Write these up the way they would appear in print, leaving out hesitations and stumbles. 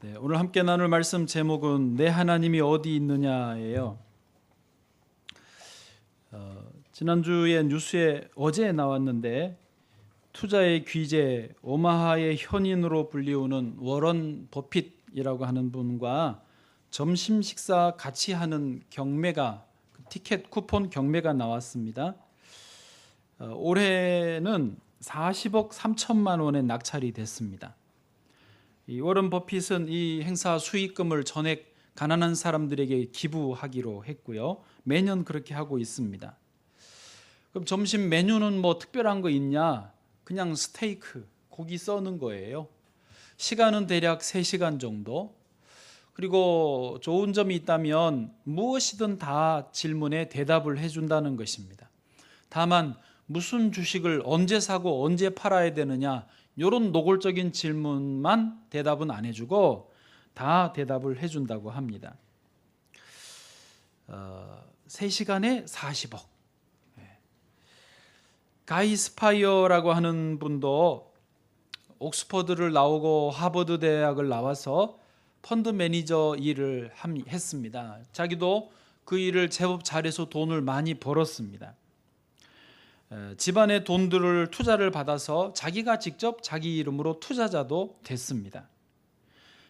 네, 오늘 함께 나눌 말씀 제목은 내 하나님이 어디 있느냐예요. 지난주에 뉴스에 어제 나왔는데 투자의 귀재 오마하의 현인으로 불리우는 워런 버핏이라고 하는 분과 점심 식사 같이 하는 경매가 티켓 쿠폰 경매가 나왔습니다. 올해는 40억 3천만 원에 낙찰이 됐습니다. 이 워런 버핏은 이 행사 수익금을 전액 가난한 사람들에게 기부하기로 했고요. 매년 그렇게 하고 있습니다. 그럼 점심 메뉴는 뭐 특별한 거 있냐? 그냥 스테이크, 고기 써는 거예요. 시간은 대략 3시간 정도. 그리고 좋은 점이 있다면 무엇이든 다 질문에 대답을 해준다는 것입니다. 다만 무슨 주식을 언제 사고 언제 팔아야 되느냐, 이런 노골적인 질문만 대답은 안 해주고 다 대답을 해준다고 합니다. 3시간에 40억. 가이 스파이어라고 하는 분도 옥스퍼드를 나오고 하버드 대학을 나와서 펀드 매니저 일을 했습니다. 자기도 그 일을 제법 잘해서 돈을 많이 벌었습니다. 집안의 돈들을 투자를 받아서 자기가 직접 자기 이름으로 투자자도 됐습니다.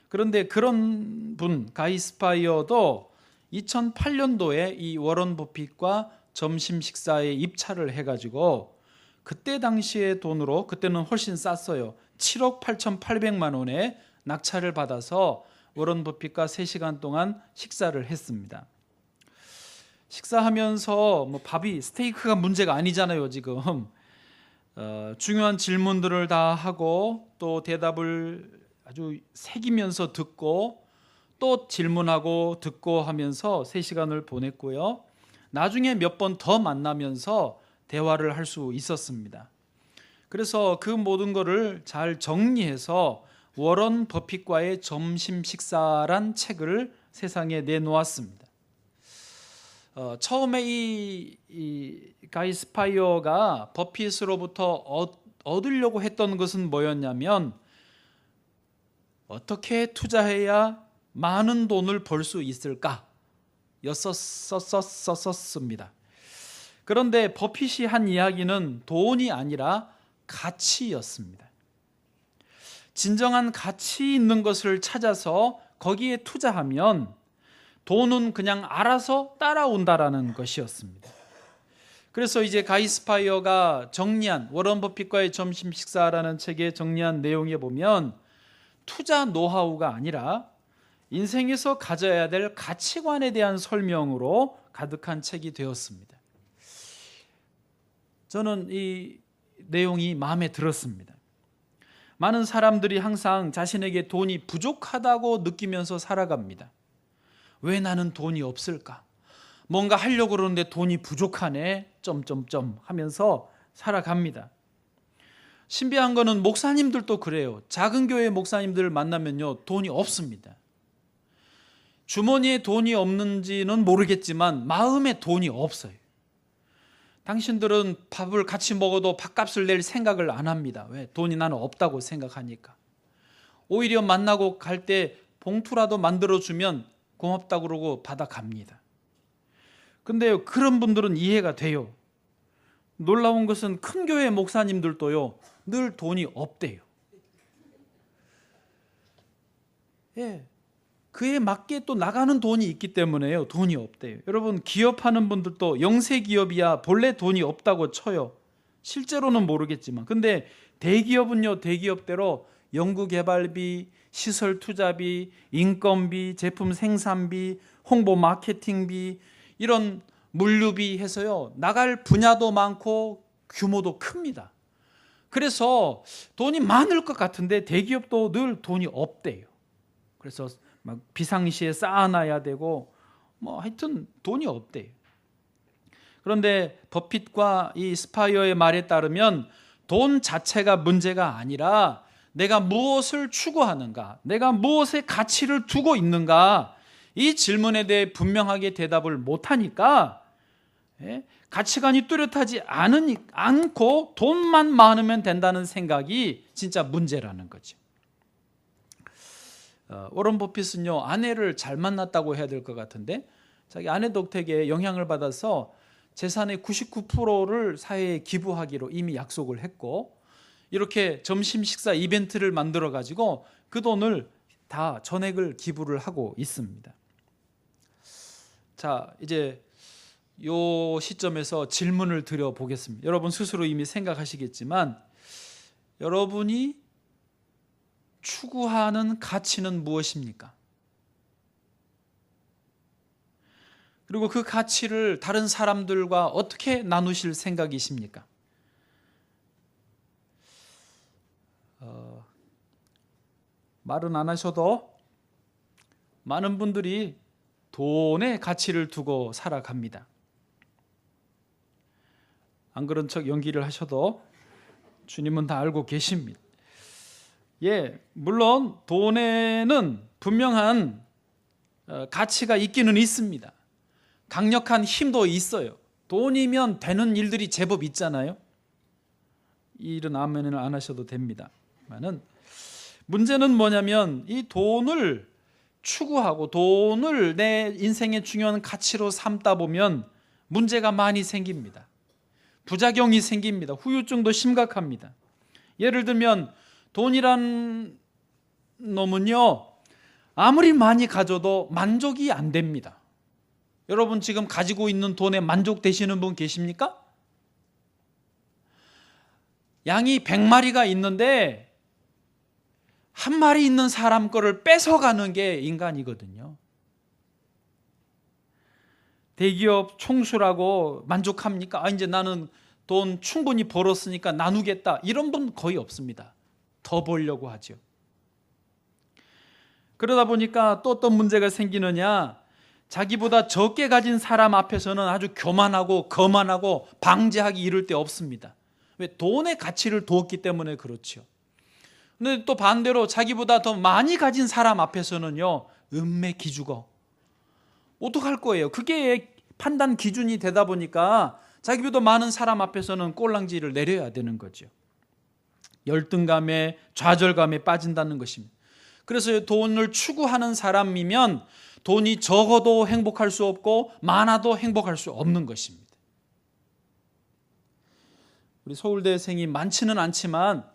그런데 그런 분 가이 스파이어도 2008년도에 이 워런 버핏과 점심 식사에 입찰을 해가지고 그때 당시의 돈으로, 그때는 훨씬 쌌어요. 7억 8,800만 원에 낙찰을 받아서 워런 버핏과 3시간 동안 식사를 했습니다. 식사하면서 뭐 밥이 스테이크가 문제가 아니잖아요. 지금 중요한 질문들을 다 하고 또 대답을 아주 새기면서 듣고 또 질문하고 듣고 하면서 3시간을 보냈고요. 나중에 몇 번 더 만나면서 대화를 할 수 있었습니다. 그래서 그 모든 것을 잘 정리해서 워런 버핏과의 점심 식사란 책을 세상에 내놓았습니다. 처음에 이 가이 스파이어가 버핏으로부터 얻으려고 했던 것은 뭐였냐면 어떻게 투자해야 많은 돈을 벌 수 있을까 였었습니다. 그런데 버핏이 한 이야기는 돈이 아니라 가치였습니다. 진정한 가치 있는 것을 찾아서 거기에 투자하면 돈은 그냥 알아서 따라온다라는 것이었습니다. 그래서 이제 가이 스파이어가 정리한 워런 버핏과의 점심 식사라는 책에 정리한 내용에 보면 투자 노하우가 아니라 인생에서 가져야 될 가치관에 대한 설명으로 가득한 책이 되었습니다. 저는 이 내용이 마음에 들었습니다. 많은 사람들이 항상 자신에게 돈이 부족하다고 느끼면서 살아갑니다. 왜 나는 돈이 없을까? 뭔가 하려고 그러는데 돈이 부족하네 점점점 하면서 살아갑니다. 신비한 거는 목사님들도 그래요. 작은 교회 목사님들을 만나면요, 돈이 없습니다. 주머니에 돈이 없는지는 모르겠지만 마음에 돈이 없어요. 당신들은 밥을 같이 먹어도 밥값을 낼 생각을 안 합니다. 왜? 돈이 나는 없다고 생각하니까. 오히려 만나고 갈 때 봉투라도 만들어주면 고맙다고 그러고 받아갑니다. 근데 그런 분들은 이해가 돼요. 놀라운 것은 큰 교회 목사님들도요, 늘 돈이 없대요. 예, 그에 맞게 또 나가는 돈이 있기 때문에요, 돈이 없대요. 여러분, 기업하는 분들도 영세 기업이야 본래 돈이 없다고 쳐요. 실제로는 모르겠지만. 근데 대기업은요, 대기업대로 연구개발비, 시설 투자비, 인건비, 제품 생산비, 홍보 마케팅비, 이런 물류비 해서요, 나갈 분야도 많고 규모도 큽니다. 그래서 돈이 많을 것 같은데 대기업도 늘 돈이 없대요. 그래서 막 비상시에 쌓아놔야 되고 뭐 하여튼 돈이 없대요. 그런데 버핏과 이 스파이어의 말에 따르면 돈 자체가 문제가 아니라 내가 무엇을 추구하는가, 내가 무엇에 가치를 두고 있는가, 이 질문에 대해 분명하게 대답을 못하니까 가치관이 뚜렷하지 않고 돈만 많으면 된다는 생각이 진짜 문제라는 거죠. 워런 버핏은요, 아내를 잘 만났다고 해야 될 것 같은데, 자기 아내 덕택에 영향을 받아서 재산의 99%를 사회에 기부하기로 이미 약속을 했고, 이렇게 점심 식사 이벤트를 만들어 가지고 그 돈을 다 전액을 기부를 하고 있습니다. 자, 이제 요 시점에서 질문을 드려 보겠습니다. 여러분 스스로 이미 생각하시겠지만, 여러분이 추구하는 가치는 무엇입니까? 그리고 그 가치를 다른 사람들과 어떻게 나누실 생각이십니까? 말은 안 하셔도 많은 분들이 돈에 가치를 두고 살아갑니다. 안 그런 척 연기를 하셔도 주님은 다 알고 계십니다. 물론 돈에는 분명한 가치가 있기는 있습니다. 강력한 힘도 있어요. 돈이면 되는 일들이 제법 있잖아요. 이 일은 아멘을 안 하셔도 됩니다만은, 문제는 뭐냐면 이 돈을 추구하고 돈을 내 인생의 중요한 가치로 삼다 보면 문제가 많이 생깁니다. 부작용이 생깁니다. 후유증도 심각합니다. 예를 들면 돈이란 놈은요, 아무리 많이 가져도 만족이 안 됩니다. 여러분 지금 가지고 있는 돈에 만족되시는 분 계십니까? 양이 100마리가 있는데 한 마리 있는 사람 거를 뺏어가는 게 인간이거든요. 대기업 총수라고 만족합니까? 이제 나는 돈 충분히 벌었으니까 나누겠다, 이런 분 거의 없습니다. 더 벌려고 하죠. 그러다 보니까 또 어떤 문제가 생기느냐, 자기보다 적게 가진 사람 앞에서는 아주 교만하고 거만하고 방제하기 이를 데 없습니다. 왜? 돈의 가치를 두었기 때문에 그렇죠. 근데 또 반대로 자기보다 더 많이 가진 사람 앞에서는요, 음매 기죽어. 어떡할 거예요? 그게 판단 기준이 되다 보니까 자기보다 많은 사람 앞에서는 꼴랑지를 내려야 되는 거죠. 열등감에 좌절감에 빠진다는 것입니다. 그래서 돈을 추구하는 사람이면 돈이 적어도 행복할 수 없고 많아도 행복할 수 없는 것입니다. 우리 서울대생이 많지는 않지만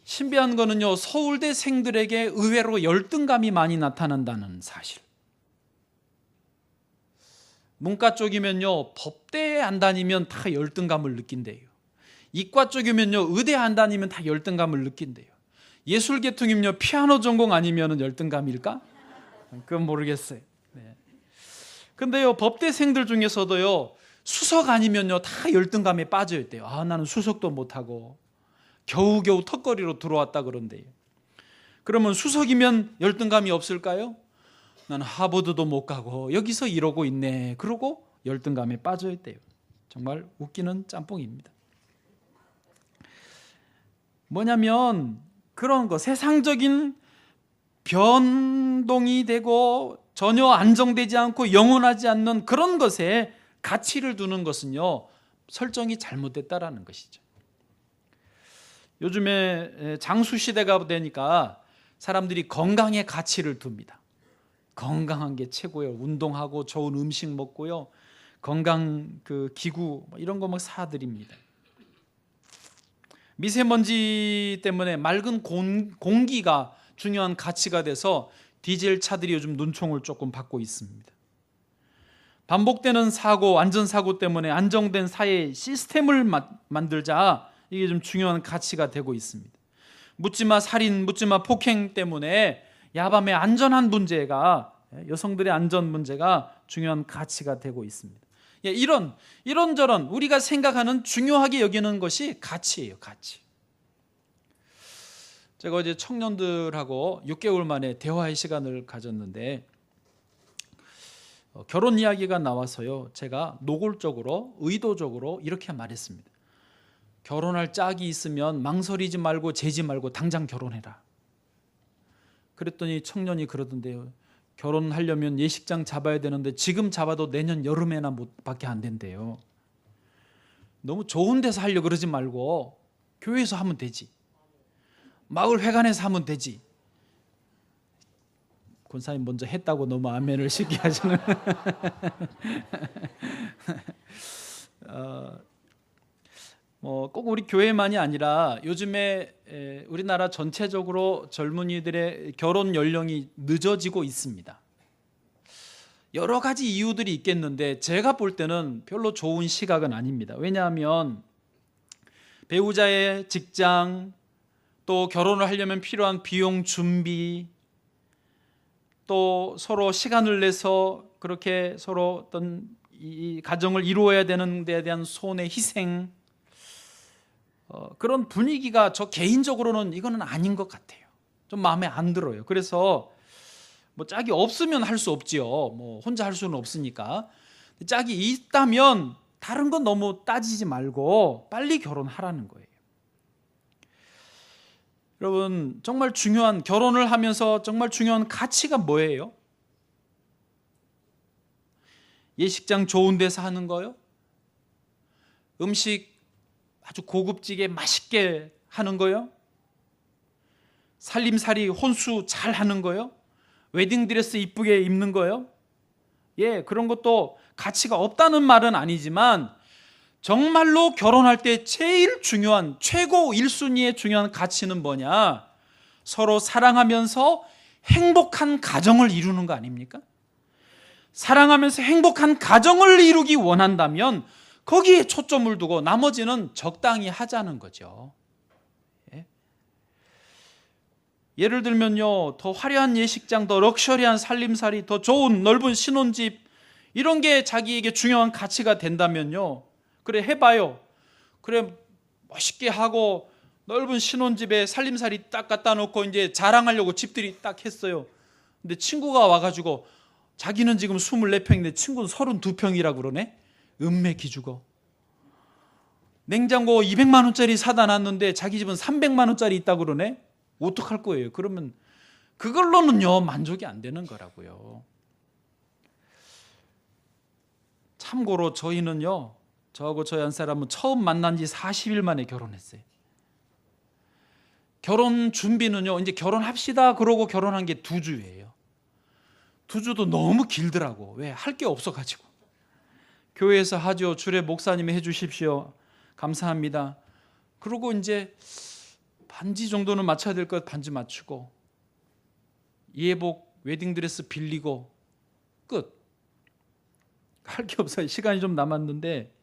신비한 거는요, 서울대생들에게 의외로 열등감이 많이 나타난다는 사실. 문과 쪽이면요, 법대에 안 다니면 다 열등감을 느낀대요. 이과 쪽이면요, 의대 안 다니면 다 열등감을 느낀대요. 예술 계통이면요, 피아노 전공 아니면 열등감일까? 그건 모르겠어요. 근데요, 법대생들 중에서도요, 수석 아니면요, 다 열등감에 빠져 있대요. 나는 수석도 못하고 겨우겨우 턱걸이로 들어왔다 그런대요. 그러면 수석이면 열등감이 없을까요? 나는 하버드도 못 가고 여기서 이러고 있네, 그러고 열등감에 빠져 있대요. 정말 웃기는 짬뽕입니다. 뭐냐면 그런 거, 세상적인 변동이 되고 전혀 안정되지 않고 영원하지 않는 그런 것에 가치를 두는 것은요, 설정이 잘못됐다라는 것이죠. 요즘에 장수 시대가 되니까 사람들이 건강에 가치를 둡니다. 건강한 게 최고예요. 운동하고 좋은 음식 먹고요, 건강 기구 이런 거 막 사드립니다. 미세먼지 때문에 맑은 공기가 중요한 가치가 돼서 디젤 차들이 요즘 눈총을 조금 받고 있습니다. 반복되는 사고, 안전사고 때문에 안정된 사회 시스템을 만들자, 이게 좀 중요한 가치가 되고 있습니다. 묻지마 살인, 묻지마 폭행 때문에 야밤의 안전한 문제가, 여성들의 안전 문제가 중요한 가치가 되고 있습니다. 이런저런 우리가 생각하는 중요하게 여기는 것이 가치예요. 가치. 제가 어제 청년들하고 6개월 만에 대화의 시간을 가졌는데 결혼 이야기가 나와서요, 제가 노골적으로 의도적으로 이렇게 말했습니다. 결혼할 짝이 있으면 망설이지 말고 재지 말고 당장 결혼해라. 그랬더니 청년이 그러던데요, 결혼하려면 예식장 잡아야 되는데 지금 잡아도 내년 여름에나 밖에 안 된대요. 너무 좋은 데서 하려고 그러지 말고 교회에서 하면 되지, 마을 회관에서 하면 되지. 권사님 먼저 했다고 너무 아멘을 쉽게 하시는. 꼭 우리 교회만이 아니라 요즘에 우리나라 전체적으로 젊은이들의 결혼 연령이 늦어지고 있습니다. 여러 가지 이유들이 있겠는데 제가 볼 때는 별로 좋은 시각은 아닙니다. 왜냐하면 배우자의 직장, 또 결혼을 하려면 필요한 비용 준비, 또 서로 시간을 내서 그렇게 서로 어떤 이 가정을 이루어야 되는 데에 대한 손의 희생, 그런 분위기가 저 개인적으로는 이거는 아닌 것 같아요. 좀 마음에 안 들어요. 그래서 뭐 짝이 없으면 할 수 없지요. 뭐 혼자 할 수는 없으니까. 짝이 있다면 다른 건 너무 따지지 말고 빨리 결혼하라는 거예요. 여러분, 정말 중요한, 결혼을 하면서 정말 중요한 가치가 뭐예요? 예식장 좋은 데서 하는 거요? 음식 아주 고급지게 맛있게 하는 거요? 살림살이 혼수 잘 하는 거요? 웨딩드레스 이쁘게 입는 거요? 예, 그런 것도 가치가 없다는 말은 아니지만 정말로 결혼할 때 제일 중요한, 최고 1순위의 중요한 가치는 뭐냐? 서로 사랑하면서 행복한 가정을 이루는 거 아닙니까? 사랑하면서 행복한 가정을 이루기 원한다면 거기에 초점을 두고 나머지는 적당히 하자는 거죠. 예를 들면요, 더 화려한 예식장, 더 럭셔리한 살림살이, 더 좋은 넓은 신혼집, 이런 게 자기에게 중요한 가치가 된다면요, 그래 해봐요. 그래 멋있게 하고 넓은 신혼집에 살림살이 딱 갖다 놓고 이제 자랑하려고 집들이 딱 했어요. 근데 친구가 와가지고 자기는 지금 24평인데 친구는 32평이라고 그러네. 음매 기죽어. 냉장고 200만 원짜리 사다 놨는데 자기 집은 300만 원짜리 있다고 그러네. 어떡할 거예요? 그러면 그걸로는요 만족이 안 되는 거라고요. 참고로 저희는요, 저하고 저희 한 사람은 처음 만난 지 40일 만에 결혼했어요. 결혼 준비는요, 이제 결혼합시다 그러고 결혼한 게 2주예요. 2주도 너무 길더라고. 왜? 할 게 없어가지고. 교회에서 하죠. 주례 목사님이 해주십시오. 감사합니다. 그러고 이제 반지 정도는 맞춰야 될 것 반지 맞추고 예복 웨딩드레스 빌리고 끝. 할 게 없어요. 시간이 좀 남았는데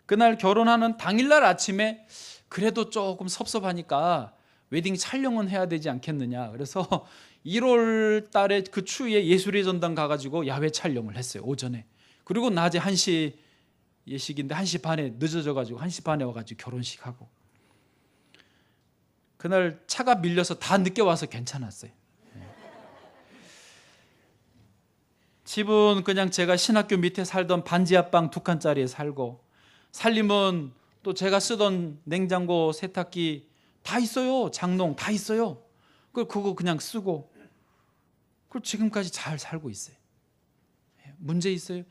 그날 결혼하는 당일날 아침에 그래도 조금 섭섭하니까 웨딩 촬영은 해야 되지 않겠느냐. 그래서 1월 달에 그 추위에 예술의 전당 가가지고 야외 촬영을 했어요. 오전에. 그리고 낮에 1시 예식인데 1시 반에 늦어져가지고 1시 반에 와가지고 결혼식하고. 그날 차가 밀려서 다 늦게 와서 괜찮았어요. 집은 그냥 제가 신학교 밑에 살던 반지 앞방 2칸짜리에 살고, 살림은 또 제가 쓰던 냉장고, 세탁기 다 있어요. 장롱 다 있어요. 그거 그냥 쓰고, 그리고 지금까지 잘 살고 있어요. 문제 있어요?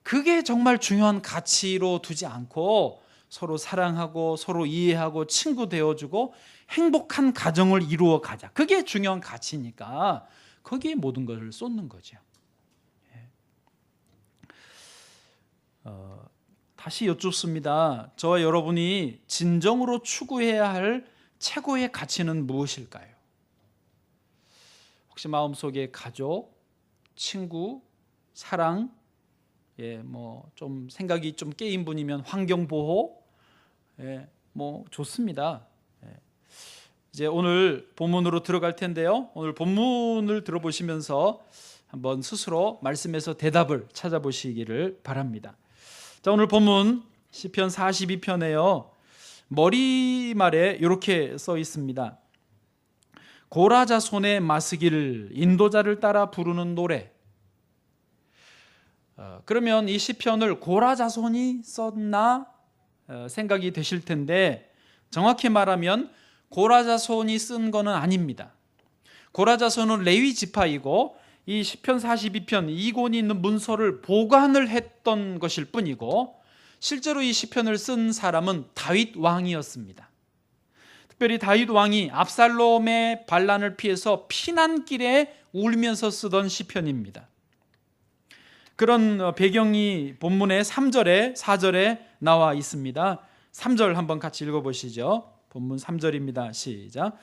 그게 정말 중요한 가치로 두지 않고 서로 사랑하고 서로 이해하고 친구 되어주고 행복한 가정을 이루어 가자. 그게 중요한 가치니까 거기에 모든 것을 쏟는 거죠. 다시 여쭙습니다. 저와 여러분이 진정으로 추구해야 할 최고의 가치는 무엇일까요? 혹시 마음속에 가족, 친구, 사랑, 뭐 좀 생각이 좀 깨인 분이면 환경 보호, 뭐 좋습니다. 이제 오늘 본문으로 들어갈 텐데요. 오늘 본문을 들어보시면서 한번 스스로 말씀에서 대답을 찾아보시기를 바랍니다. 자, 오늘 본문 시편 42편에요. 머리말에 이렇게 써 있습니다. 고라 자손의 마스기를 인도자를 따라 부르는 노래. 그러면 이 시편을 고라 자손이 썼나 생각이 되실 텐데, 정확히 말하면 고라 자손이 쓴 거는 아닙니다. 고라 자손은 레위 지파이고 이 시편 42편 2권이 있는 문서를 보관을 했던 것일 뿐이고, 실제로 이 시편을 쓴 사람은 다윗 왕이었습니다. 특별히 다윗 왕이 압살롬의 반란을 피해서 피난길에 울면서 쓰던 시편입니다. 그런 배경이 본문의 3절에 4절에 나와 있습니다. 3절 한번 같이 읽어보시죠. 본문 3절입니다. 시작.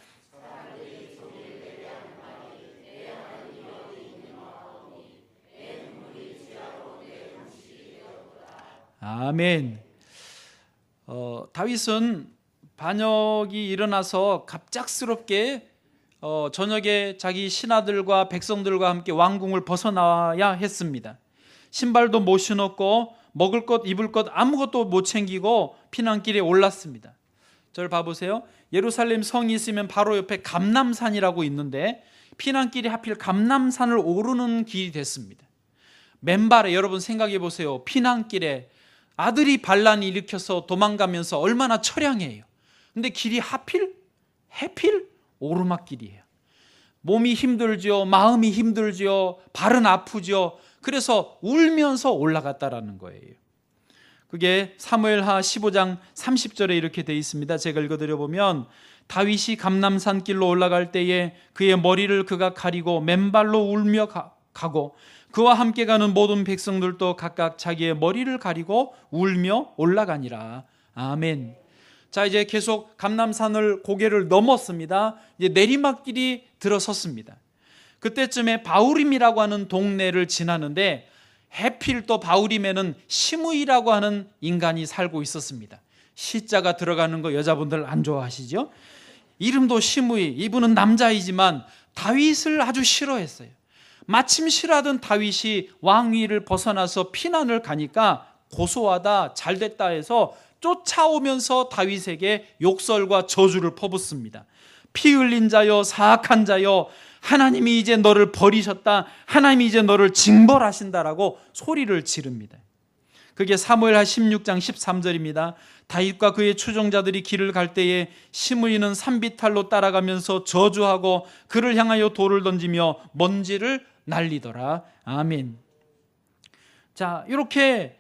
아멘. 다윗은 반역이 일어나서 갑작스럽게 저녁에 자기 신하들과 백성들과 함께 왕궁을 벗어나야 했습니다. 신발도 못 신었고 먹을 것 입을 것 아무것도 못 챙기고 피난길에 올랐습니다. 저를 봐보세요. 예루살렘 성이 있으면 바로 옆에 감람산이라고 있는데 피난길이 하필 감람산을 오르는 길이 됐습니다. 맨발에, 여러분 생각해 보세요. 피난길에 아들이 반란이 일으켜서 도망가면서 얼마나 처량해요. 근데 길이 하필 오르막길이에요. 몸이 힘들죠. 마음이 힘들죠. 발은 아프죠. 그래서 울면서 올라갔다라는 거예요. 그게 사무엘하 15장 30절에 이렇게 되어 있습니다. 제가 읽어드려 보면 다윗이 감람산 길로 올라갈 때에 그의 머리를 그가 가리고 맨발로 울며 가고 그와 함께 가는 모든 백성들도 각각 자기의 머리를 가리고 울며 올라가니라. 아멘. 자, 이제 계속 감람산을 고개를 넘었습니다. 이제 내리막길이 들어섰습니다. 그때쯤에 바우림이라고 하는 동네를 지나는데 해필 또 바우림에는 시므이라고 하는 인간이 살고 있었습니다. 시자가 들어가는 거 여자분들 안 좋아하시죠? 이름도 시므이. 이분은 남자이지만 다윗을 아주 싫어했어요. 마침 싫어하던 다윗이 왕위를 벗어나서 피난을 가니까 고소하다, 잘됐다 해서 쫓아오면서 다윗에게 욕설과 저주를 퍼붓습니다. 피 흘린 자여, 사악한 자여, 하나님이 이제 너를 버리셨다, 하나님이 이제 너를 징벌하신다라고 소리를 지릅니다. 그게 사무엘하 16장 13절입니다. 다윗과 그의 추종자들이 길을 갈 때에 시므이는 산비탈로 따라가면서 저주하고 그를 향하여 돌을 던지며 먼지를 날리더라. 아멘. 자, 이렇게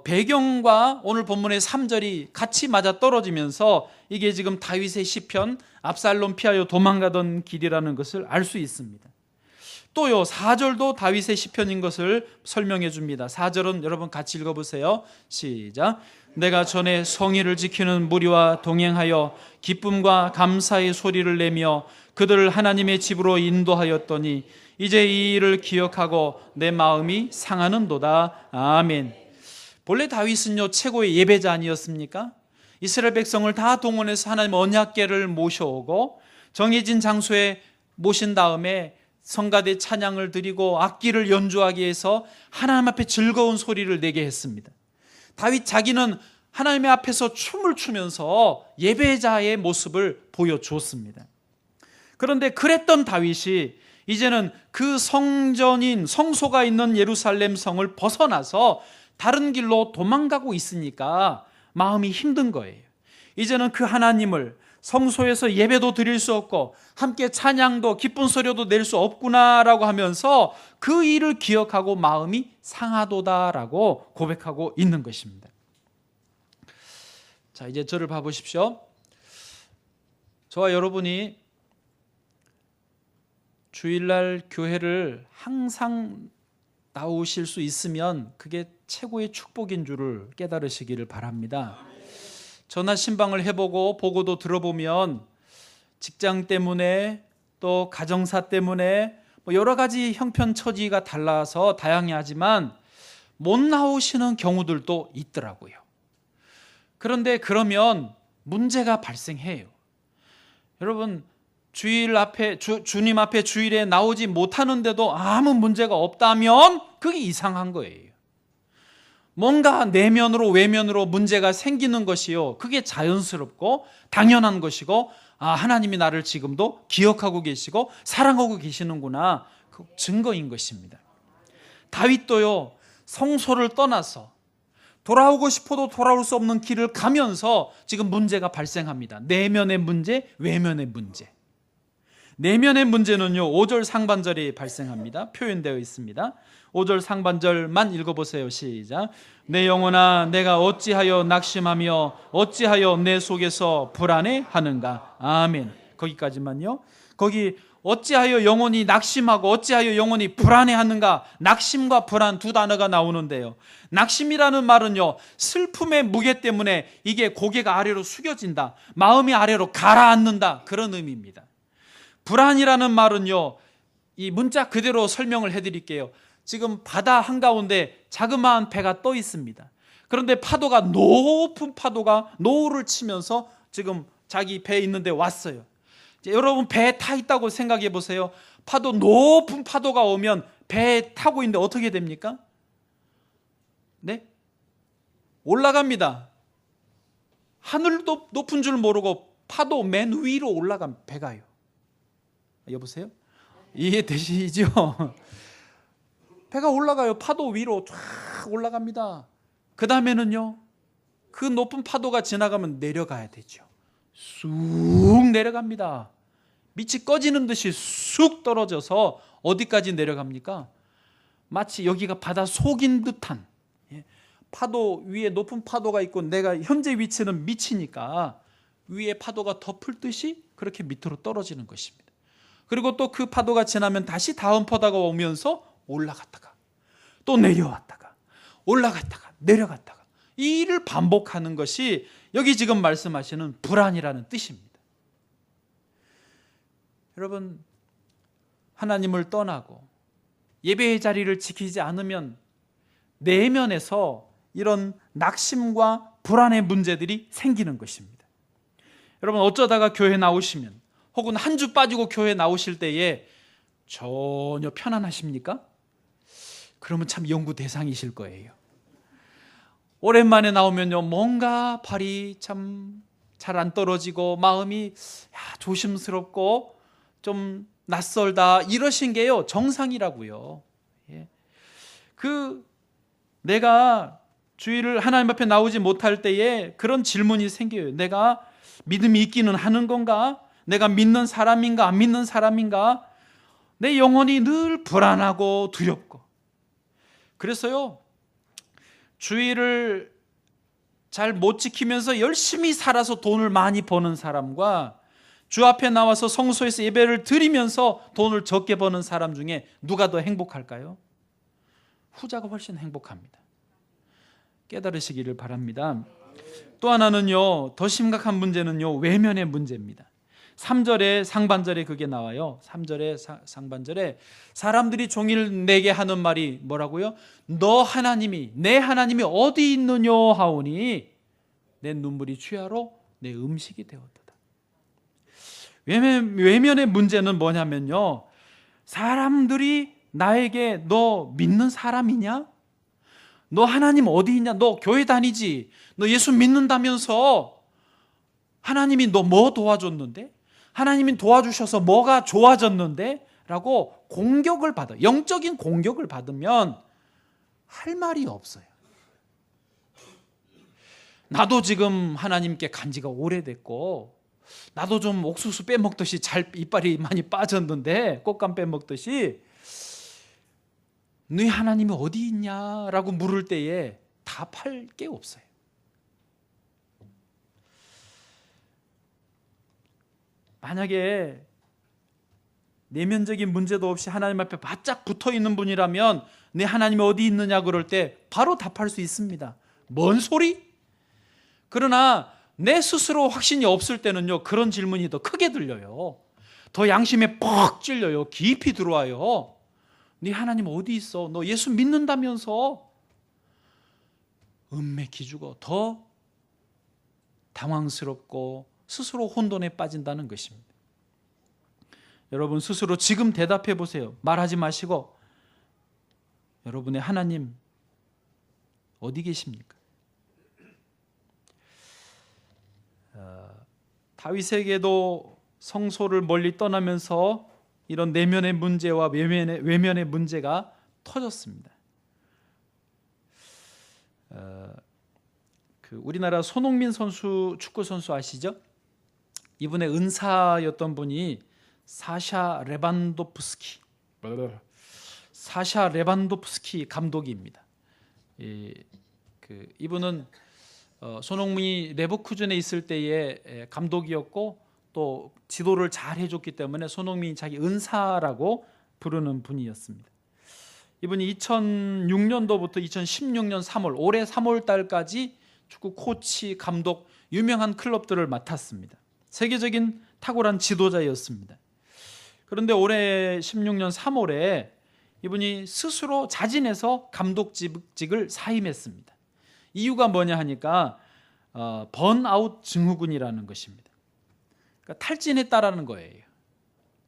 배경과 오늘 본문의 3절이 같이 맞아 떨어지면서 이게 지금 다윗의 시편, 압살롬 피하여 도망가던 길이라는 것을 알 수 있습니다. 또요, 4절도 다윗의 시편인 것을 설명해 줍니다. 4절은 여러분 같이 읽어보세요. 시작. 내가 전에 성의를 지키는 무리와 동행하여 기쁨과 감사의 소리를 내며 그들을 하나님의 집으로 인도하였더니 이제 이 일을 기억하고 내 마음이 상하는도다. 아멘. 본래 다윗은요, 최고의 예배자 아니었습니까? 이스라엘 백성을 다 동원해서 하나님 언약궤를 모셔오고 정해진 장소에 모신 다음에 성가대 찬양을 드리고 악기를 연주하기 위해서 하나님 앞에 즐거운 소리를 내게 했습니다. 다윗 자기는 하나님의 앞에서 춤을 추면서 예배자의 모습을 보여주었습니다. 그런데 그랬던 다윗이 이제는 그 성전인 성소가 있는 예루살렘 성을 벗어나서 다른 길로 도망가고 있으니까 마음이 힘든 거예요. 이제는 그 하나님을 성소에서 예배도 드릴 수 없고 함께 찬양도 기쁜 소리도 낼 수 없구나라고 하면서 그 일을 기억하고 마음이 상하도다라고 고백하고 있는 것입니다. 자, 이제 저를 봐보십시오. 저와 여러분이 주일날 교회를 항상 나오실 수 있으면 그게 최고의 축복인 줄을 깨달으시기를 바랍니다. 전화 신방을 해보고 보고도 들어보면 직장 때문에 또 가정사 때문에 여러 가지 형편 처지가 달라서 다양하지만 못 나오시는 경우들도 있더라고요. 그런데 그러면 문제가 발생해요. 여러분, 주님 앞에 주일에 나오지 못하는데도 아무 문제가 없다면 그게 이상한 거예요. 뭔가 내면으로 외면으로 문제가 생기는 것이요, 그게 자연스럽고 당연한 것이고, 하나님이 나를 지금도 기억하고 계시고 사랑하고 계시는구나, 그 증거인 것입니다. 다윗도요, 성소를 떠나서 돌아오고 싶어도 돌아올 수 없는 길을 가면서 지금 문제가 발생합니다. 내면의 문제, 외면의 문제. 내면의 문제는요 5절 상반절에 발생합니다. 표현되어 있습니다. 5절 상반절만 읽어보세요. 시작. 내 영혼아 내가 어찌하여 낙심하며 어찌하여 내 속에서 불안해하는가. 아멘. 거기까지만요. 거기 어찌하여 영혼이 낙심하고 어찌하여 영혼이 불안해하는가. 낙심과 불안 두 단어가 나오는데요. 낙심이라는 말은요 슬픔의 무게 때문에 이게 고개가 아래로 숙여진다, 마음이 아래로 가라앉는다, 그런 의미입니다. 불안이라는 말은요, 이 문자 그대로 설명을 해드릴게요. 지금 바다 한가운데 자그마한 배가 떠 있습니다. 그런데 파도가 높은 파도가 노를 치면서 지금 자기 배에 있는데 왔어요. 이제 여러분 배에 타 있다고 생각해 보세요. 파도 높은 파도가 오면 배에 타고 있는데 어떻게 됩니까? 네? 올라갑니다. 하늘도 높은 줄 모르고 파도 맨 위로 올라간 배가요. 여보세요? 이해되시죠? 배가 올라가요. 파도 위로 쫙 올라갑니다. 그 다음에는요 그 높은 파도가 지나가면 내려가야 되죠. 쑥 내려갑니다. 빛이 꺼지는 듯이 쑥 떨어져서 어디까지 내려갑니까? 마치 여기가 바다 속인 듯한, 파도 위에 높은 파도가 있고 내가 현재 위치는 밑이니까 위에 파도가 덮을 듯이 그렇게 밑으로 떨어지는 것입니다. 그리고 또 그 파도가 지나면 다시 다음 파도가 오면서 올라갔다가 또 내려왔다가 올라갔다가 내려갔다가 이 일을 반복하는 것이 여기 지금 말씀하시는 불안이라는 뜻입니다. 여러분, 하나님을 떠나고 예배의 자리를 지키지 않으면 내면에서 이런 낙심과 불안의 문제들이 생기는 것입니다. 여러분, 어쩌다가 교회 나오시면 혹은 한 주 빠지고 교회 나오실 때에 전혀 편안하십니까? 그러면 참 연구 대상이실 거예요. 오랜만에 나오면요 뭔가 발이 참 잘 안 떨어지고 마음이 조심스럽고 좀 낯설다, 이러신 게요 정상이라고요. 내가 주일을 하나님 앞에 나오지 못할 때에 그런 질문이 생겨요. 내가 믿음이 있기는 하는 건가? 내가 믿는 사람인가 안 믿는 사람인가? 내 영혼이 늘 불안하고 두렵고. 그래서요 주일을 잘 못 지키면서 열심히 살아서 돈을 많이 버는 사람과 주 앞에 나와서 성소에서 예배를 드리면서 돈을 적게 버는 사람 중에 누가 더 행복할까요? 후자가 훨씬 행복합니다. 깨달으시기를 바랍니다. 또 하나는요, 더 심각한 문제는요 외면의 문제입니다. 3절에 상반절에 그게 나와요. 3절에 상반절에 사람들이 종일 내게 하는 말이 뭐라고요? 너 하나님이, 내 하나님이 어디 있느냐 하오니 내 눈물이 취하로 내 음식이 되었도다. 외면의 문제는 뭐냐면요, 사람들이 나에게 너 믿는 사람이냐? 너 하나님 어디 있냐? 너 교회 다니지? 너 예수 믿는다면서 하나님이 너 뭐 도와줬는데? 하나님이 도와주셔서 뭐가 좋아졌는데? 라고 공격을 받아, 영적인 공격을 받으면 할 말이 없어요. 나도 지금 하나님께 간 지가 오래됐고 나도 좀 옥수수 빼먹듯이 잘 이빨이 많이 빠졌는데 꽃감 빼먹듯이 네 하나님이 어디 있냐라고 물을 때에 답할 게 없어요. 만약에 내면적인 문제도 없이 하나님 앞에 바짝 붙어있는 분이라면 내 하나님이 어디 있느냐 그럴 때 바로 답할 수 있습니다. 뭔 소리? 그러나 내 스스로 확신이 없을 때는요 그런 질문이 더 크게 들려요. 더 양심에 퍽 찔려요. 깊이 들어와요. 네 하나님 어디 있어? 너 예수 믿는다면서? 은맥히 죽어. 더 당황스럽고 스스로 혼돈에 빠진다는 것입니다. 여러분 스스로 지금 대답해 보세요. 말하지 마시고 여러분의 하나님 어디 계십니까? 다윗에게도 성소를 멀리 떠나면서 이런 내면의 문제와 외면의 문제가 터졌습니다. 우리나라 손흥민 선수, 축구 선수 아시죠? 이분의 은사였던 분이 사샤 레반도프스키 감독입니다. 이분은 손흥민이 레버쿠젠에 있을 때의 감독이었고 또 지도를 잘 해줬기 때문에 손흥민이 자기 은사라고 부르는 분이었습니다. 이분이 2006년도부터 2016년 3월 올해 3월 달까지 축구 코치, 감독, 유명한 클럽들을 맡았습니다. 세계적인 탁월한 지도자였습니다. 그런데 올해 16년 3월에 이분이 스스로 자진해서 감독직을 사임했습니다. 이유가 뭐냐 하니까 번아웃 증후군이라는 것입니다. 그러니까 탈진했다라는 거예요.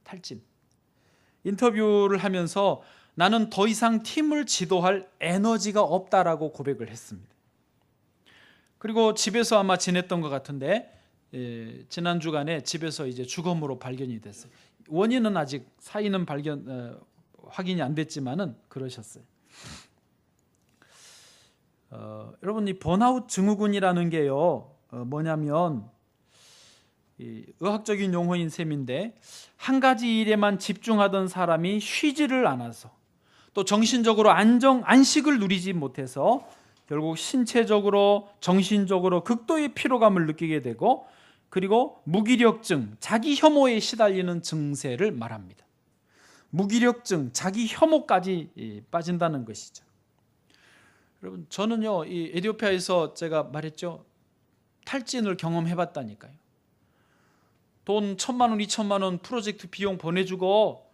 탈진. 인터뷰를 하면서 나는 더 이상 팀을 지도할 에너지가 없다라고 고백을 했습니다. 그리고 집에서 아마 지냈던 것 같은데 지난 주간에 집에서 이제 주검으로 발견이 됐어요. 원인은 아직 사인은 확인이 안 됐지만은 그러셨어요. 여러분 이 번아웃 증후군이라는 게요 뭐냐면 의학적인 용어인 셈인데 한 가지 일에만 집중하던 사람이 쉬지를 않아서 또 정신적으로 안식을 누리지 못해서 결국 신체적으로 정신적으로 극도의 피로감을 느끼게 되고 그리고 무기력증, 자기 혐오에 시달리는 증세를 말합니다. 무기력증, 자기 혐오까지 빠진다는 것이죠. 여러분 저는요 이 에티오피아에서 제가 말했죠 탈진을 경험해봤다니까요. 돈 1,000만 원, 2,000만 원 프로젝트 비용 보내주고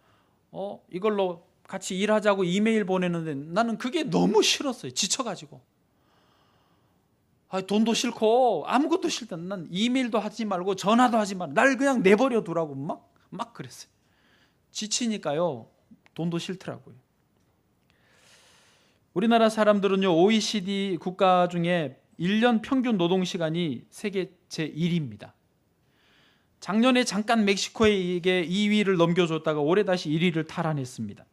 이걸로 같이 일하자고 이메일 보내는데 나는 그게 너무 싫었어요. 지쳐가지고 돈도 싫고 아무것도 싫다. 난 이메일도 하지 말고 전화도 하지 말고 날 그냥 내버려 두라고 막 그랬어요. 지치니까요 돈도 싫더라고요. 우리나라 사람들은요 OECD 국가 중에 1년 평균 노동시간이 세계 제1위입니다. 작년에 잠깐 멕시코에게 2위를 넘겨줬다가 올해 다시 1위를 탈환했습니다.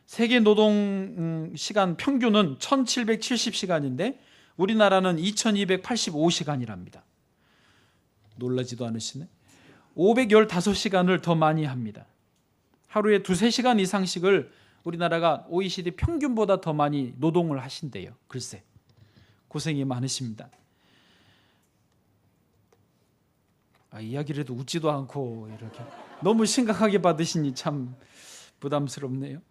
세계 노동시간 평균은 1770시간인데 우리나라는 2285시간이랍니다. 놀라지도 않으시네. 515시간을 더 많이 합니다. 하루에 2-3시간 이상씩을 우리나라가 OECD 평균보다 더 많이 노동을 하신대요. 글쎄 고생이 많으십니다. 이야기를 해도 웃지도 않고 이렇게 너무 심각하게 받으시니 참 부담스럽네요.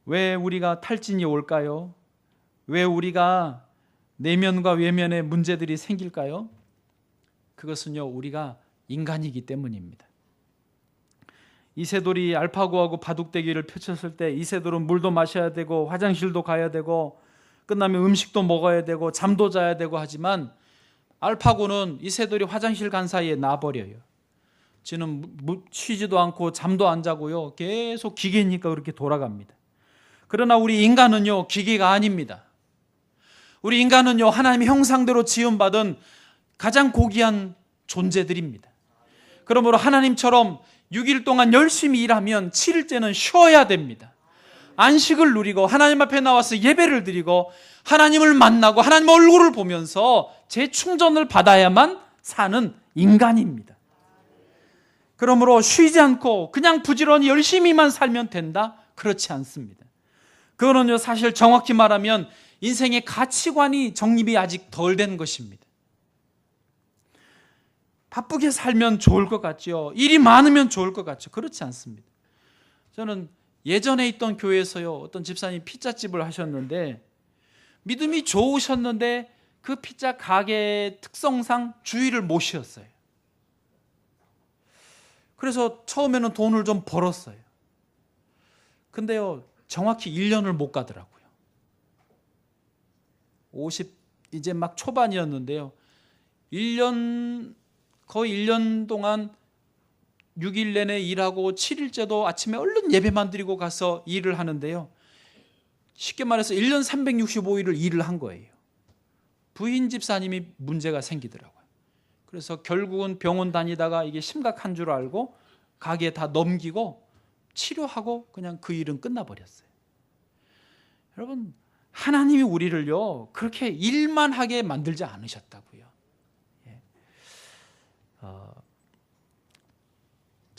왜 우리가 탈진이 올까요? 왜 우리가 내면과 외면의 문제들이 생길까요? 그것은요 우리가 인간이기 때문입니다. 이세돌이 알파고하고 바둑대기를 펼쳤을 때 이세돌은 물도 마셔야 되고 화장실도 가야 되고 끝나면 음식도 먹어야 되고 잠도 자야 되고 하지만 알파고는 이세돌이 화장실 간 사이에 나버려요. 지는 쉬지도 않고 잠도 안 자고요 계속 기계니까 그렇게 돌아갑니다. 그러나 우리 인간은요 기계가 아닙니다. 우리 인간은요 하나님의 형상대로 지음받은 가장 고귀한 존재들입니다. 그러므로 하나님처럼 6일 동안 열심히 일하면 7일째는 쉬어야 됩니다. 안식을 누리고 하나님 앞에 나와서 예배를 드리고 하나님을 만나고 하나님 얼굴을 보면서 재충전을 받아야만 사는 인간입니다. 그러므로 쉬지 않고 그냥 부지런히 열심히만 살면 된다? 그렇지 않습니다. 그거는요 사실 정확히 말하면 인생의 가치관이 정립이 아직 덜 된 것입니다. 바쁘게 살면 좋을 것 같죠. 일이 많으면 좋을 것 같죠. 그렇지 않습니다. 저는 예전에 있던 교회에서요 어떤 집사님이 피자집을 하셨는데 믿음이 좋으셨는데 그 피자 가게 특성상 주일을 못 쉬었어요. 그래서 처음에는 돈을 좀 벌었어요. 근데요 정확히 1년을 못 가더라고요. 50 이제 막 초반이었는데요. 거의 1년 동안 6일 내내 일하고 7일째도 아침에 얼른 예배만 드리고 가서 일을 하는데요. 쉽게 말해서 1년 365일을 일을 한 거예요. 부인 집사님이 문제가 생기더라고요. 그래서 결국은 병원 다니다가 이게 심각한 줄 알고 가게 다 넘기고 치료하고 그냥 그 일은 끝나버렸어요. 여러분 하나님이 우리를요 그렇게 일만 하게 만들지 않으셨다고요.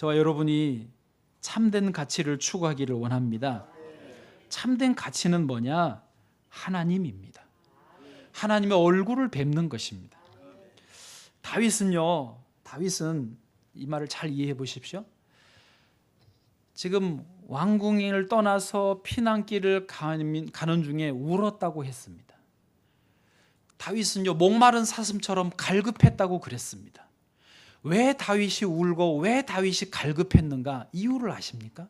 저와 여러분이 참된 가치를 추구하기를 원합니다. 참된 가치는 뭐냐? 하나님입니다. 하나님의 얼굴을 뵙는 것입니다. 다윗은 이 말을 잘 이해해 보십시오. 지금 왕궁을 떠나서 피난길을 가는 중에 울었다고 했습니다. 다윗은요, 목마른 사슴처럼 갈급했다고 그랬습니다. 왜 다윗이 울고 왜 다윗이 갈급했는가? 이유를 아십니까?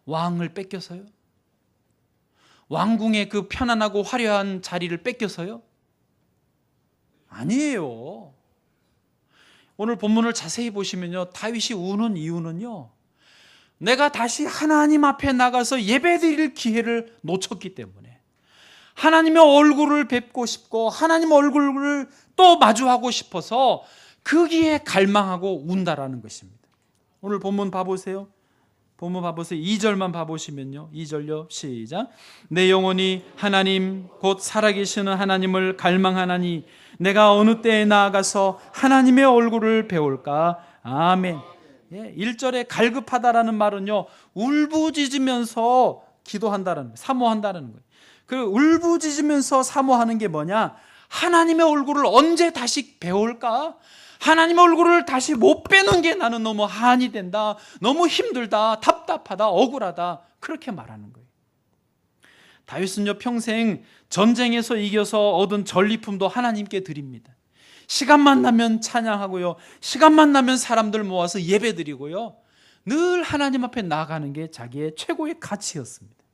왕을 뺏겨서요? 왕궁의 그 편안하고 화려한 자리를 뺏겨서요? 아니에요. 오늘 본문을 자세히 보시면요, 다윗이 우는 이유는요, 내가 다시 하나님 앞에 나가서 예배드릴 기회를 놓쳤기 때문에, 하나님의 얼굴을 뵙고 싶고 하나님 얼굴을 또 마주하고 싶어서 거기에 갈망하고 운다라는 것입니다. 오늘 본문 봐보세요. 2절만 봐보시면요, 2절요, 시작. 내 영혼이 하나님 곧 살아계시는 하나님을 갈망하나니 내가 어느 때에 나아가서 하나님의 얼굴을 배울까? 아멘. 1절에 갈급하다라는 말은요, 울부짖으면서 기도한다는 거예요. 사모한다는 거예요. 그 울부짖으면서 사모하는 게 뭐냐? 하나님의 얼굴을 언제 다시 배울까? 하나님의 얼굴을 다시 못 뵈는 게 나는 너무 한이 된다, 너무 힘들다, 답답하다, 억울하다, 그렇게 말하는 거예요. 다윗은요, 평생 전쟁에서 이겨서 얻은 전리품도 하나님께 드립니다. 시간만 나면 찬양하고요, 시간만 나면 사람들 모아서 예배드리고요, 늘 하나님 앞에 나아가는 게 자기의 최고의 가치였습니다.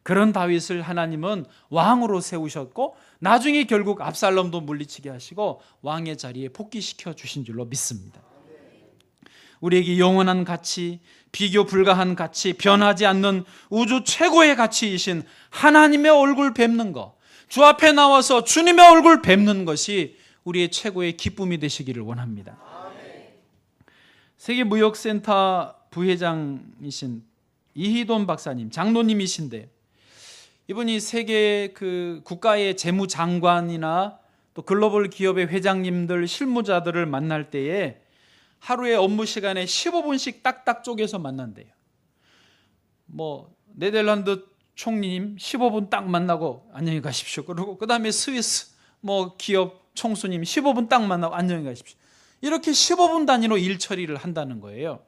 그런 다윗을 하나님은 왕으로 세우셨고 나중에 결국 압살롬도 물리치게 하시고 왕의 자리에 복귀시켜 주신 줄로 믿습니다. 우리에게 영원한 가치, 비교 불가한 가치, 변하지 않는 우주 최고의 가치이신 하나님의 얼굴 뵙는 것, 주 앞에 나와서 주님의 얼굴 뵙는 것이 우리의 최고의 기쁨이 되시기를 원합니다. 세계무역센터 부회장이신 이희돈 박사님, 장로님이신데, 이분이 세계 그 국가의 재무장관이나 또 글로벌 기업의 회장님들, 실무자들을 만날 때에 하루에 업무 시간에 15분씩 딱딱 쪼개서 만난대요. 네덜란드 총리님 15분 딱 만나고 안녕히 가십시오. 그리고 그 다음에 스위스 기업 총수님 15분 딱 만나고 안녕히 가십시오. 이렇게 15분 단위로 일 처리를 한다는 거예요.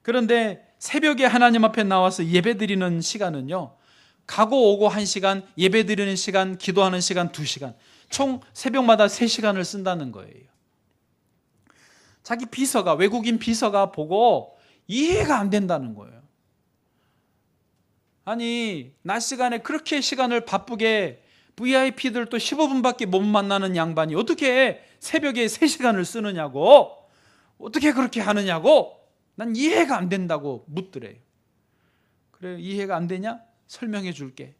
그런데 새벽에 하나님 앞에 나와서 예배드리는 시간은요, 가고 오고 1시간, 예배드리는 시간, 기도하는 시간 2시간, 총 새벽마다 3시간을 쓴다는 거예요. 자기 비서가, 외국인 비서가 보고 이해가 안 된다는 거예요. 아니, 낮 시간에 그렇게 시간을 바쁘게 VIP들 또 15분밖에 못 만나는 양반이 어떻게 새벽에 3시간을 쓰느냐고, 어떻게 그렇게 하느냐고, 난 이해가 안 된다고 묻더래요. 그래, 이해가 안 되냐? 설명해 줄게.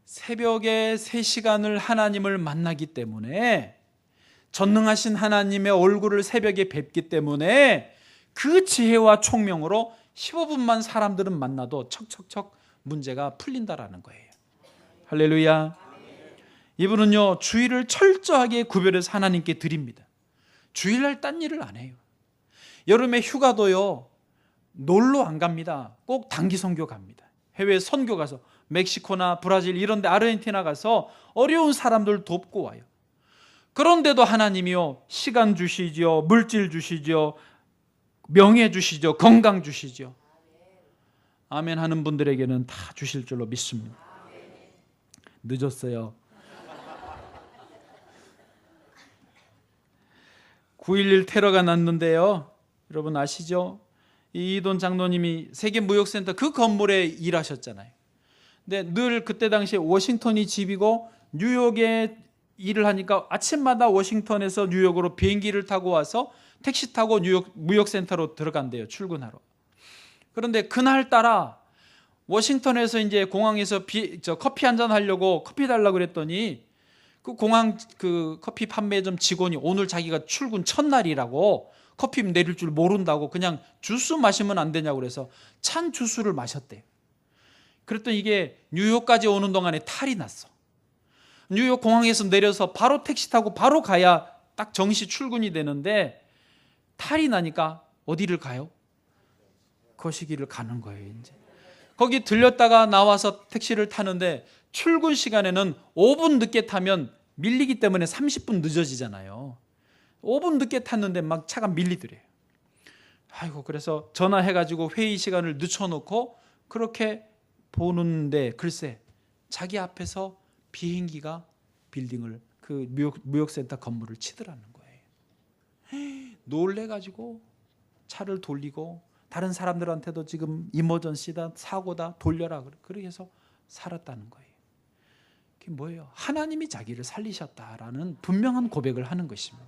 새벽에 3시간을 하나님을 만나기 때문에, 전능하신 하나님의 얼굴을 새벽에 뵙기 때문에 그 지혜와 총명으로 15분만 사람들은 만나도 척척척 문제가 풀린다라는 거예요. 할렐루야. 이분은요, 주일을 철저하게 구별해서 하나님께 드립니다. 주일날 딴 일을 안 해요. 여름에 휴가도요, 놀러 안 갑니다. 꼭 단기 선교 갑니다. 해외 선교 가서 멕시코나 브라질 이런 데, 아르헨티나 가서 어려운 사람들 돕고 와요. 그런데도 하나님이요, 시간 주시죠, 물질 주시죠, 명예 주시죠, 건강 주시죠. 아멘 하는 분들에게는 다 주실 줄로 믿습니다. 늦었어요. 9.11 테러가 났는데요, 여러분 아시죠? 이돈 장로님이 세계무역센터 그 건물에 일하셨잖아요. 근데 늘 그때 당시에 워싱턴이 집이고 뉴욕에 일을 하니까 아침마다 워싱턴에서 뉴욕으로 비행기를 타고 와서 택시 타고 뉴욕 무역센터로 들어간대요, 출근하러. 그런데 그날따라 워싱턴에서 이제 공항에서 커피 한잔 하려고 커피 달라고 그랬더니 그 공항 그 커피 판매점 직원이 오늘 자기가 출근 첫날이라고 커피 내릴 줄 모른다고 그냥 주스 마시면 안 되냐고 그래서 찬 주스를 마셨대요. 그랬더니 이게 뉴욕까지 오는 동안에 탈이 났어. 뉴욕 공항에서 내려서 바로 택시 타고 바로 가야 딱 정시 출근이 되는데 탈이 나니까 어디를 가요? 거시기를 가는 거예요. 이제 거기 들렸다가 나와서 택시를 타는데 출근 시간에는 5분 늦게 타면 밀리기 때문에 30분 늦어지잖아요. 5분 늦게 탔는데 막 차가 밀리더래요. 아이고, 그래서 전화해가지고 회의 시간을 늦춰놓고 그렇게 보는데 글쎄 자기 앞에서 비행기가 빌딩을 그 무역센터 건물을 치더라는 거예요. 놀래가지고 차를 돌리고 다른 사람들한테도 지금 이머전시다, 사고다, 돌려라 그렇게 해서 살았다는 거예요. 그게 뭐예요? 하나님이 자기를 살리셨다라는 분명한 고백을 하는 것입니다.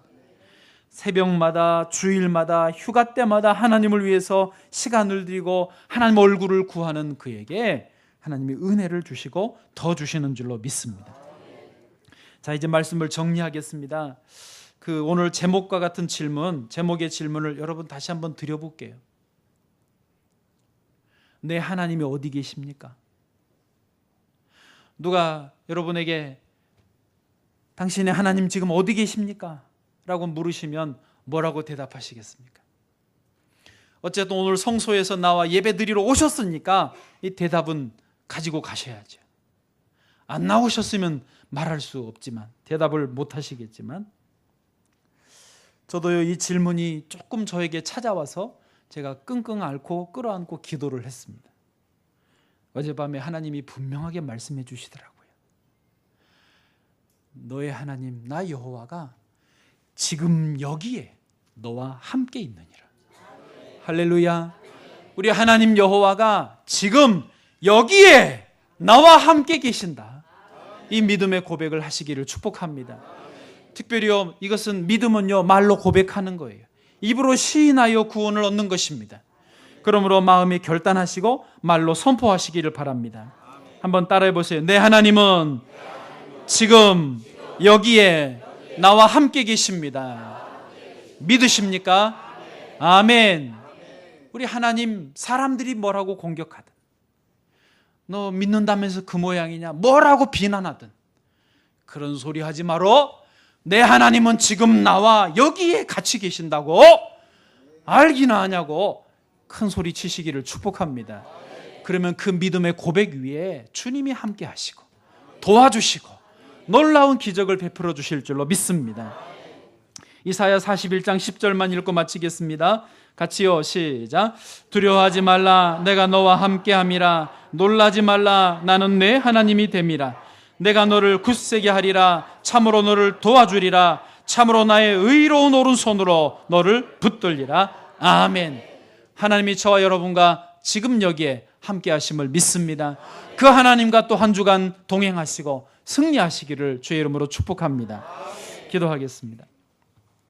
새벽마다, 주일마다, 휴가 때마다 하나님을 위해서 시간을 들이고 하나님 얼굴을 구하는 그에게 하나님이 은혜를 주시고 더 주시는 줄로 믿습니다. 자, 이제 말씀을 정리하겠습니다. 그 오늘 제목과 같은 질문, 제목의 질문을 여러분 다시 한번 드려볼게요. 내 하나님이 어디 계십니까? 누가 여러분에게 당신의 하나님 지금 어디 계십니까? 라고 물으시면 뭐라고 대답하시겠습니까? 어쨌든 오늘 성소에서 나와 예배 드리러 오셨으니까 이 대답은 가지고 가셔야죠. 안 나오셨으면 말할 수 없지만, 대답을 못 하시겠지만, 저도요 이 질문이 조금 저에게 찾아와서 제가 끙끙 앓고 끌어안고 기도를 했습니다. 어젯밤에 하나님이 분명하게 말씀해 주시더라고요. 너의 하나님 나 여호와가 지금 여기에 너와 함께 있느니라. 할렐루야. 우리 하나님 여호와가 지금 여기에 나와 함께 계신다. 이 믿음의 고백을 하시기를 축복합니다. 특별히요, 이것은 믿음은요 말로 고백하는 거예요. 입으로 시인하여 구원을 얻는 것입니다. 그러므로 마음에 결단하시고 말로 선포하시기를 바랍니다. 한번 따라해 보세요. 내 하나님은 지금 여기에 나와 함께 계십니다. 믿으십니까? 아멘. 우리 하나님, 사람들이 뭐라고 공격하든, 너 믿는다면서 그 모양이냐, 뭐라고 비난하든 그런 소리 하지 마라. 내 하나님은 지금 나와 여기에 같이 계신다고 알기나 하냐고 큰 소리 치시기를 축복합니다. 그러면 그 믿음의 고백 위에 주님이 함께 하시고 도와주시고 놀라운 기적을 베풀어 주실 줄로 믿습니다. 이사야 41장 10절만 읽고 마치겠습니다. 같이요, 시작. 두려워하지 말라, 내가 너와 함께함이라. 놀라지 말라, 나는 내 하나님이 됨이라. 내가 너를 굳세게 하리라. 참으로 너를 도와주리라. 참으로 나의 의로운 오른손으로 너를 붙들리라. 아멘. 하나님이 저와 여러분과 지금 여기에 함께 하심을 믿습니다. 그 하나님과 또 한 주간 동행하시고 승리하시기를 주의 이름으로 축복합니다. 기도하겠습니다.